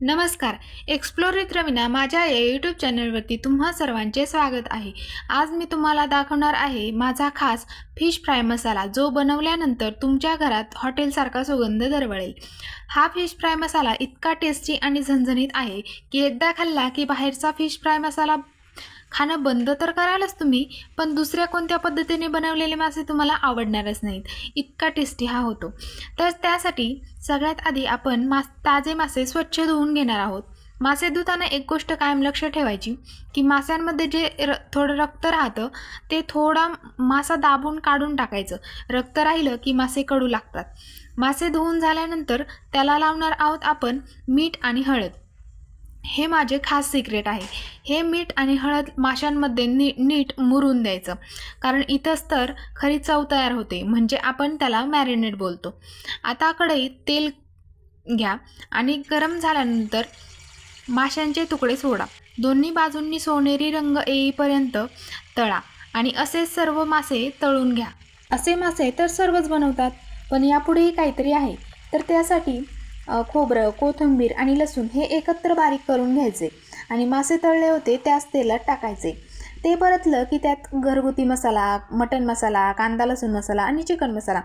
नमस्कार. Explore with Raveena माझ्या या यूट्यूब चॅनलवरती तुम्हा सर्वांचे स्वागत आहे. आज मी तुम्हाला दाखवणार आहे माझा खास फिश फ्राय मसाला, जो बनवल्यानंतर तुमच्या घरात हॉटेलसारखा सुगंध दरवळेल. हा फिश फ्राय मसाला इतका टेस्टी आणि झणझणीत आहे की एकदा खाल्ला की बाहेरचा फिश फ्राय मसाला खाणं बंद तर करालच तुम्ही, पण दुसऱ्या कोणत्या पद्धतीने बनवलेले मासे तुम्हाला आवडणारच नाहीत. इतका टेस्टी हा होतो. तर त्यासाठी सगळ्यात आधी आपण ताजे मासे स्वच्छ धुवून घेणार आहोत. मासे धुताना एक गोष्ट कायम लक्ष ठेवायची की माशांमध्ये जे थोडं रक्त राहतं ते थोडा मासा दाबून काढून टाकायचं. रक्त राहिलं की मासे कडू लागतात. मासे धुवून झाल्यानंतर त्याला लावणार आहोत आपण मीठ आणि हळद. हे माझे खास सिक्रेट आहे. हे मीठ आणि हळद माशांमध्ये नीट मुरून द्यायचं, कारण इथंच तर खरी चव तयार होते, म्हणजे आपण त्याला मॅरिनेट बोलतो. आता कढईत तेल घ्या आणि गरम झाल्यानंतर माशांचे तुकडे सोडा. दोन्ही बाजूंनी सोनेरी रंग येईपर्यंत तळा आणि असेच सर्व मासे तळून घ्या. असे मासे तर सर्वच बनवतात, पण यापुढेही काहीतरी आहे. तर त्यासाठी खोबरं, कोथिंबीर आणि लसूण हे एकत्र बारीक करून घ्यायचे आणि मासे तळले होते त्याच तेलात टाकायचे. ते परतलं की त्यात घरगुती मसाला, मटण मसाला, कांदा लसूण मसाला आणि चिकन मसाला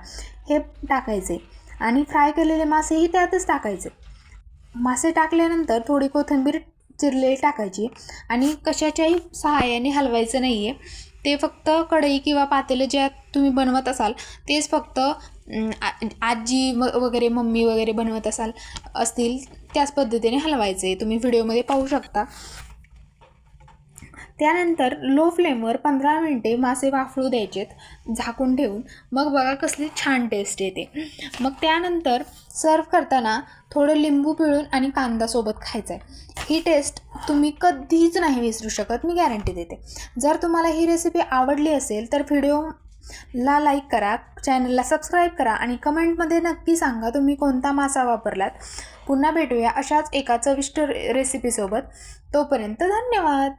हे टाकायचे आणि फ्राय केलेले मासेही त्यातच टाकायचे. मासे टाकल्यानंतर थोडी कोथिंबीर चिरलेली टाकायची आणि कशाच्याही सहाय्याने हलवायचं नाही आहे. ते फक्त कढई किंवा पातेलं ज्यात तुम्ही बनवत असाल तेच फक्त आजी वगैरे मम्मी वगैरे बनवत असतील त्याच पद्धतीने हलवायचे. तुम्ही व्हिडिओमध्ये पाहू शकता. त्यानंतर लो फ्लेमवर 15 मिनिटे मासे वाफळू द्यायचेत झाकून ठेवून. मग बघा कसली छान टेस्ट येते. मग त्यानंतर सर्व करताना थोडं लिंबू पिळून आणि कांदासोबत खायचं आहे. ही टेस्ट तुम्ही कधीच नाही विसरू शकत, मी गॅरंटी देते. जर तुम्हाला ही रेसिपी आवडली असेल तर व्हिडिओला लाईक करा, चॅनलला सबस्क्राईब करा आणि कमेंटमध्ये नक्की सांगा तुम्ही कोणता मासा वापरलात. पुन्हा भेटूया अशाच एका चविष्ट रेसिपीसोबत. तोपर्यंत धन्यवाद.